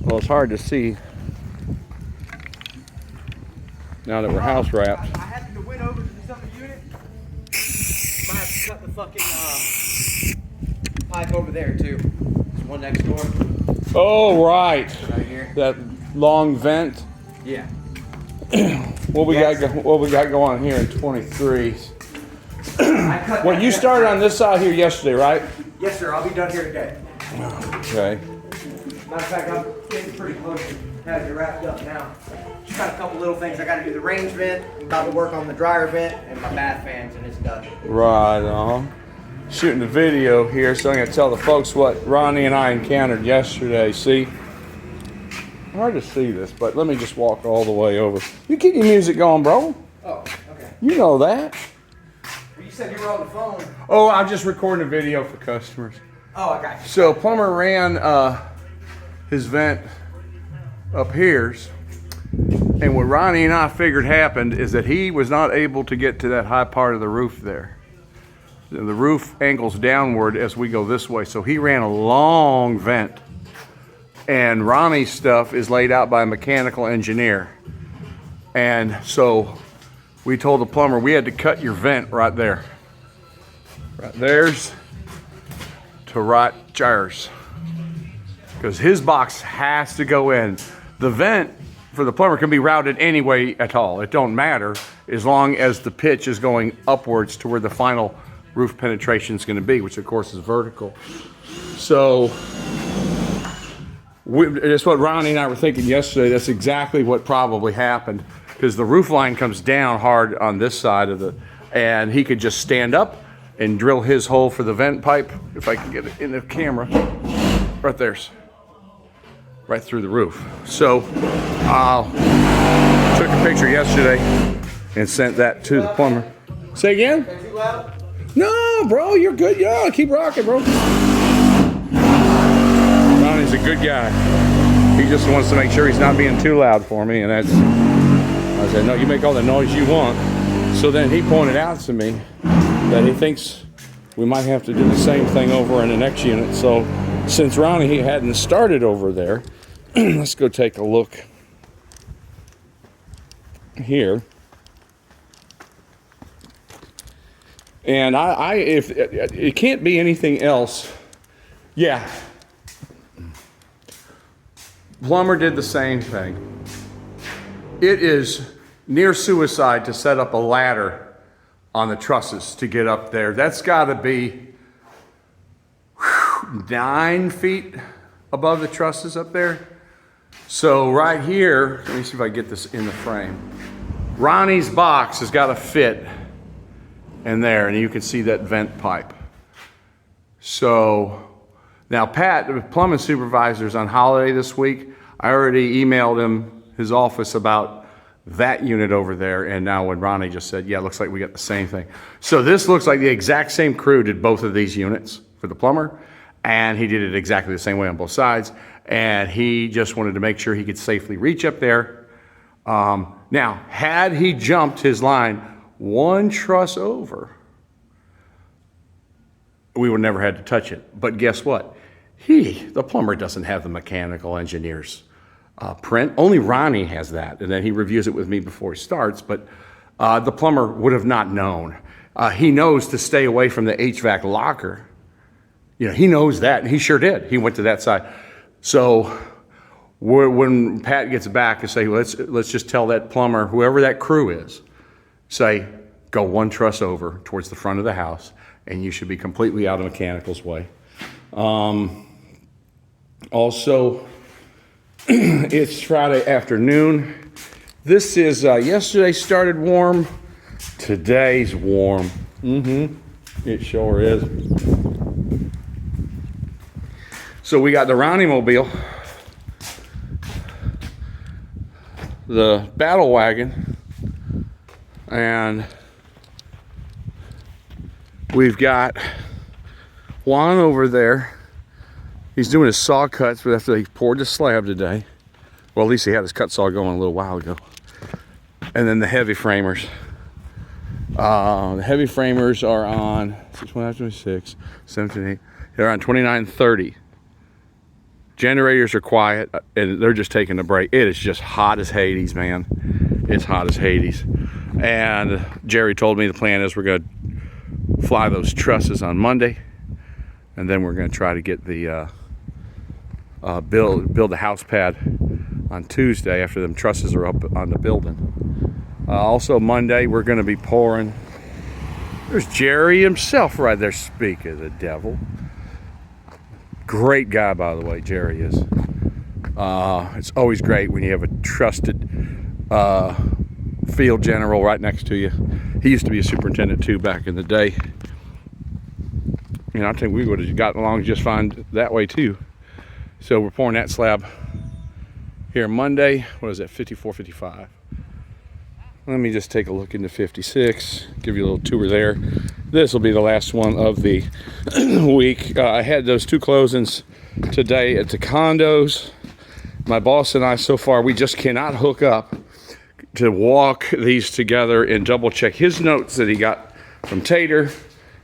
Well, it's hard to see now that we're house wrapped. I happened to win over to this other unit. Might have to cut the fucking pipe over there too. There's one next door. Oh, right. Right here. That long vent. Yeah. What we got going on here in 23? Well, you started on this side here yesterday, right? Yes, sir. I'll be done here today. Okay. Matter of fact, I'm getting pretty close to having it wrapped up now. Just got a couple little things. I got to do the range vent. I'm about to work on the dryer vent and my bath fans, and it's done. Right. Shooting the video here, so I'm gonna tell the folks what Ronnie and I encountered yesterday. See, hard to see this, but let me just walk all the way over. You keep your music going, bro. Oh, okay. You know that. Well, you said you were on the phone. Oh, I'm just recording a video for customers. Oh, I got you. So plumber ran his vent up here's, and what Ronnie and I figured happened is that he was not able to get to that high part of the roof there. The roof angles downward as we go this way, so he ran a long vent. And Ronnie's stuff is laid out by a mechanical engineer. And so we told the plumber we had to cut your vent right there. Right there's to right gyres. Because his box has to go in. The vent for the plumber can be routed any way at all. It don't matter as long as the pitch is going upwards to where the final roof penetration is going to be, which of course is vertical. So that's what Ronnie and I were thinking yesterday. That's exactly what probably happened, because the roof line comes down hard on this side of the, and he could just stand up and drill his hole for the vent pipe, if I can get it in the camera. Right there's right through the roof. So took a picture yesterday and sent that to the plumber. Say again? Too loud? No, bro, you're good. Yeah, keep rocking, bro. Ronnie's a good guy. He just wants to make sure he's not being too loud for me, and that's, I said, no, you make all the noise you want. So then he pointed out to me that he thinks we might have to do the same thing over in the next unit. So since Ronnie hadn't started over there, let's go take a look here. And if it can't be anything else, yeah. Plumber did the same thing. It is near suicide to set up a ladder on the trusses to get up there. That's got to be 9 feet above the trusses up there. So right here, let me see if I get this in the frame. Ronnie's box has got to fit in there, and you can see that vent pipe. So now Pat, the plumbing supervisor, is on holiday this week. I already emailed him his office about that unit over there, and now when Ronnie just said, yeah, it looks like we got the same thing. So this looks like the exact same crew did both of these units for the plumber, and he did it exactly the same way on both sides, and he just wanted to make sure he could safely reach up there. Now, had he jumped his line 1 truss over, we would never had to touch it. But guess what? The plumber doesn't have the mechanical engineer's print. Only Ronnie has that, and then he reviews it with me before he starts, but the plumber would have not known. He knows to stay away from the HVAC locker. You know, he knows that, and he sure did. He went to that side. So when Pat gets back and say, well, let's just tell that plumber, whoever that crew is, say, go 1 truss over towards the front of the house, and you should be completely out of mechanical's way. Also, it's Friday afternoon. This is, yesterday started warm, today's warm. It sure is. So we got the Ronnie Mobile, the Battle Wagon, and we've got Juan over there. He's doing his saw cuts after he poured the slab today. Well, at least he had his cut saw going a little while ago. And then the heavy framers. The heavy framers are on 6, 26, 17, 8. They're on 2930. Generators are quiet, and they're just taking a break. It is just hot as Hades, man. It's hot as Hades. And Jerry told me the plan is we're going to fly those trusses on Monday, and then we're going to try to get the build the house pad on Tuesday after them trusses are up on the building. Also Monday we're going to be pouring. There's Jerry himself right there. Speak of the devil. Great guy, by the way, Jerry is. It's always great when you have a trusted field general right next to you. He used to be a superintendent too back in the day. I think we would have gotten along just fine that way too. So we're pouring that slab here Monday. What is that, 54, 55? Let me just take a look into 56, give you a little tour there. This will be the last one of the week. I had those 2 closings today at the condos. My boss and I, so far, we just cannot hook up to walk these together and double check his notes that he got from Tater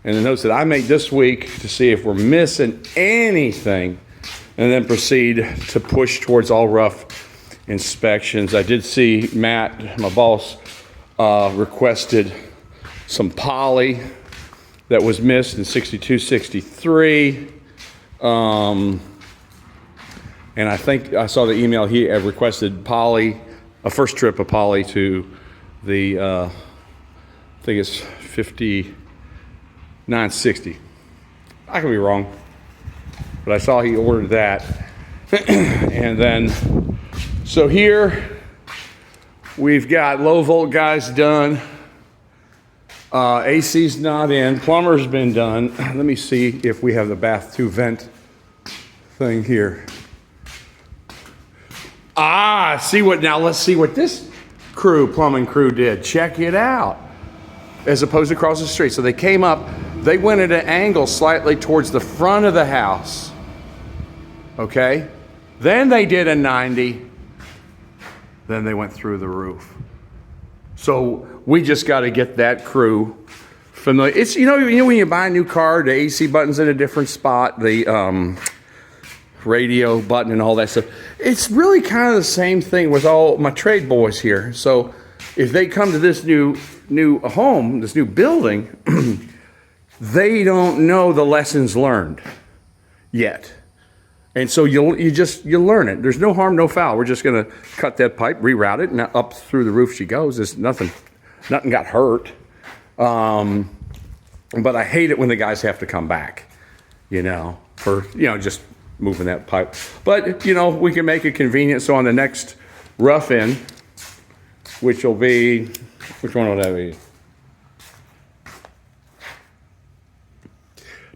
and the notes that I made this week to see if we're missing anything, and then proceed to push towards all rough inspections. I did see Matt, my boss, requested some poly that was missed in 62, 63. And I think I saw the email, he had requested poly, a first trip of poly to the, I think it's 5960. I could be wrong, but I saw he ordered that. And then, so here we've got low volt guys done. AC's not in. Plumber's been done. Let me see if we have the bath to vent thing here. Now let's see what this plumbing crew did. Check it out. As opposed to across the street. So they came up, they went at an angle slightly towards the front of the house. Okay? Then they did a 90. Then they went through the roof. So we just got to get that crew familiar. It's, you know when you buy a new car, the AC button's in a different spot, the radio button and all that stuff. It's really kind of the same thing with all my trade boys here. So if they come to this new home, this new building, they don't know the lessons learned yet. And so you'll learn it. There's no harm, no foul. We're just gonna cut that pipe, reroute it, and up through the roof she goes. There's nothing got hurt. But I hate it when the guys have to come back, for just moving that pipe. But we can make it convenient. So on the next rough end, which will be, which one will that be?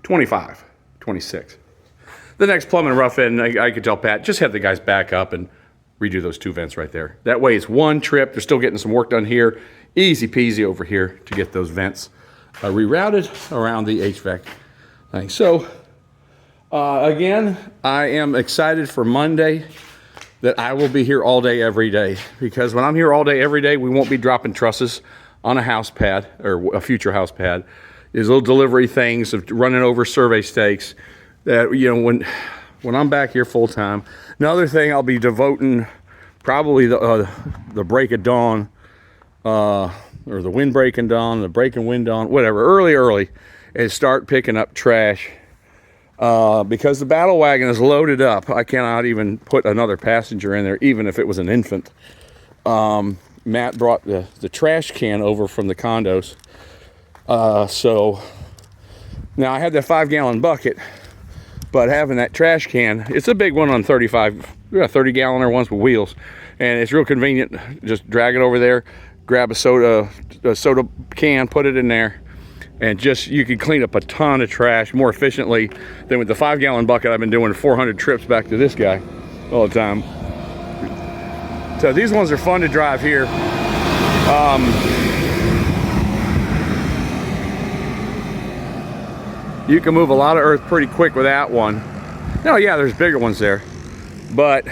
25, 26. The next plumbing rough end, I could tell Pat, just have the guys back up and redo those 2 vents right there. That way it's one trip. They're still getting some work done here. Easy peasy over here to get those vents rerouted around the HVAC thing. So, again, I am excited for Monday that I will be here all day, every day. Because when I'm here all day, every day, we won't be dropping trusses on a house pad or a future house pad. There's little delivery things of running over survey stakes. That when I'm back here full time. Another thing I'll be devoting probably the break of dawn, or the wind breaking dawn, the breaking wind dawn, whatever, early, and start picking up trash. Because the battle wagon is loaded up. I cannot even put another passenger in there, even if it was an infant. Matt brought the trash can over from the condos. So now I had that 5-gallon bucket. But having that trash can, it's a big one on 35, 30-galloner ones with wheels. And it's real convenient. Just drag it over there, grab a soda can, put it in there. And you can clean up a ton of trash more efficiently than with the 5-gallon bucket. I've been doing 400 trips back to this guy all the time. So these ones are fun to drive here. You can move a lot of earth pretty quick with that one. No, yeah, there's bigger ones there. But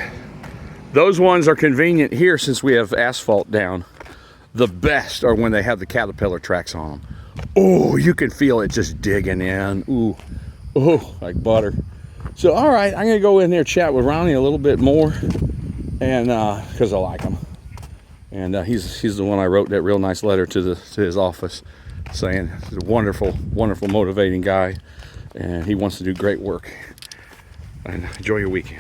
those ones are convenient here since we have asphalt down. The best are when they have the Caterpillar tracks on them. Oh, you can feel it just digging in. Ooh, like butter. So, all right, I'm gonna go in there chat with Ronnie a little bit more, and because I like him, and he's the one I wrote that real nice letter to his office, saying he's a wonderful, wonderful, motivating guy, and he wants to do great work. And enjoy your weekend.